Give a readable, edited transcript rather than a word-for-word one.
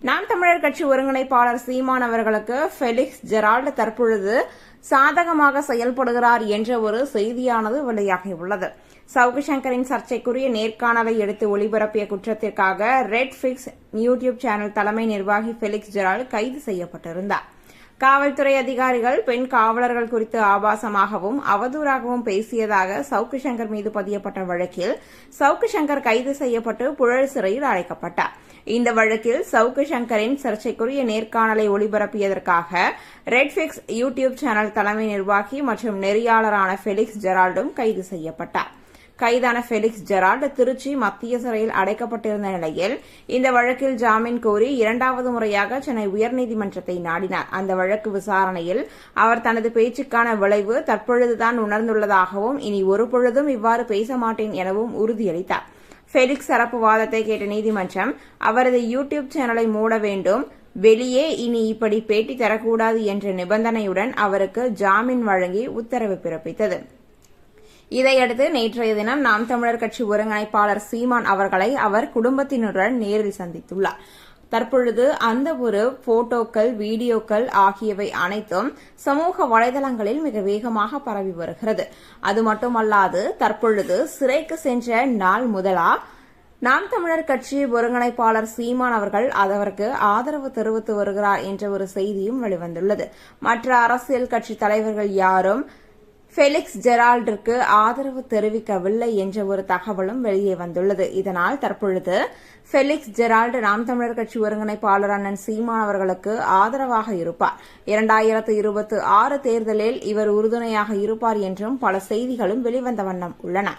நாம் தமிழர் கட்சி ஒருங்கிணைப்பாளர் சீமான் அவர்களுக்கு ஃபெலிக்ஸ் ஜெரால்டு தற்பொழுது சாதகமாக செயல்படுகிறார் என்ற ஒரு செய்தியானது வெளியாகியுள்ளது. சவுக்கு சங்கரின் சர்ச்சைக்குரிய நேர்காணலை எடுத்து ஒளிபரப்பிய குற்றத்திற்காக ரெட் ஃபிக்ஸ் யூடியூப் சேனல் தலைமை நிர்வாகி ஃபெலிக்ஸ் ஜெரால்டு கைது செய்யப்பட்டிருந்தார். காவல்துறை அதிகாரிகள் பெண் காவலர்கள் குறித்து ஆபாசமாகவும் அவதூறாகவும் பேசியதாக சவுக்கு சங்கர் மீது பதியப்பட்ட வழக்கில் சவுக்கு சங்கர் கைது செய்யப்பட்டு புழல் சிறையில் அடைக்கப்பட்டார். இந்த வழக்கில் சவுக்கு சங்கரின் சர்ச்சைக்குரிய நேர்காணலை ஒளிபரப்பியதற்காக ரெட்ஃபிக்ஸ் யூடியூப் சேனல் தலைமை நிர்வாகி மற்றும் நெறியாளரான ஃபெலிக்ஸ் ஜெரால்டும் கைது செய்யப்பட்டார். கைதான ஃபெலிக்ஸ் ஜெரால்டு திருச்சி மத்திய சிறையில் அடைக்கப்பட்டிருந்த நிலையில் இந்த வழக்கில் ஜாமீன் கோரி இரண்டாவது முறையாக சென்னை உயர்நீதிமன்றத்தை நாடினார். அந்த வழக்கு விசாரணையில் அவர் தனது பேச்சுக்கான விளைவு தற்பொழுதுதான் உணர்ந்துள்ளதாகவும் இனி ஒருபொழுதும் இவ்வாறு பேச மாட்டேன் எனவும் உறுதியளித்தார். ஃபெலிக்ஸ் தரப்பு வாதத்தை கேட்ட நீதிமன்றம் அவரது யூடியூப் சேனலை மூட வேண்டும், வெளியே இனி இப்படி பேட்டி தரக்கூடாது என்ற நிபந்தனையுடன் அவருக்கு ஜாமீன் வழங்கி உத்தரவு பிறப்பித்தது. இதையடுத்து நேற்றைய தினம் நாம் தமிழர் கட்சி ஒருங்கிணைப்பாளர் சீமான் அவர்களை அவர் குடும்பத்தினருடன் நேரில் சந்தித்துள்ளார். தற்பொழுது அந்த ஒரு போட்டோக்கள், வீடியோக்கள் ஆகியவை அனைத்தும் சமூக வலைதளங்களில் மிக வேகமாக பரவி வருகிறது. அது மட்டுமல்லாது தற்பொழுது சிறைக்கு சென்ற நாள் முதலா நாம் தமிழர் கட்சி ஒருங்கிணைப்பாளர் சீமான் அவர்கள் அதற்கு ஆதரவு தெரிவித்து வருகிறார் என்ற ஒரு செய்தியும் வெளிவந்துள்ளது. மற்ற அரசியல் கட்சி தலைவர்கள் யாரும் ஃபெலிக்ஸ் ஜெரால்டிற்கு ஆதரவு தெரிவிக்கவில்லை என்ற ஒரு தகவலும் வெளியே வந்துள்ளது. இதனால் தற்பொழுது ஃபெலிக்ஸ் ஜெரால்டு நாம் தமிழர் கட்சி ஒருங்கிணைப்பாளர் அண்ணன் சீமான் அவர்களுக்கு ஆதரவாக இருப்பார். 2026 தேர்தலில் இவர் உறுதுணையாக இருப்பார் என்றும் பல செய்திகளும் வெளிவந்த வண்ணம் உள்ளன.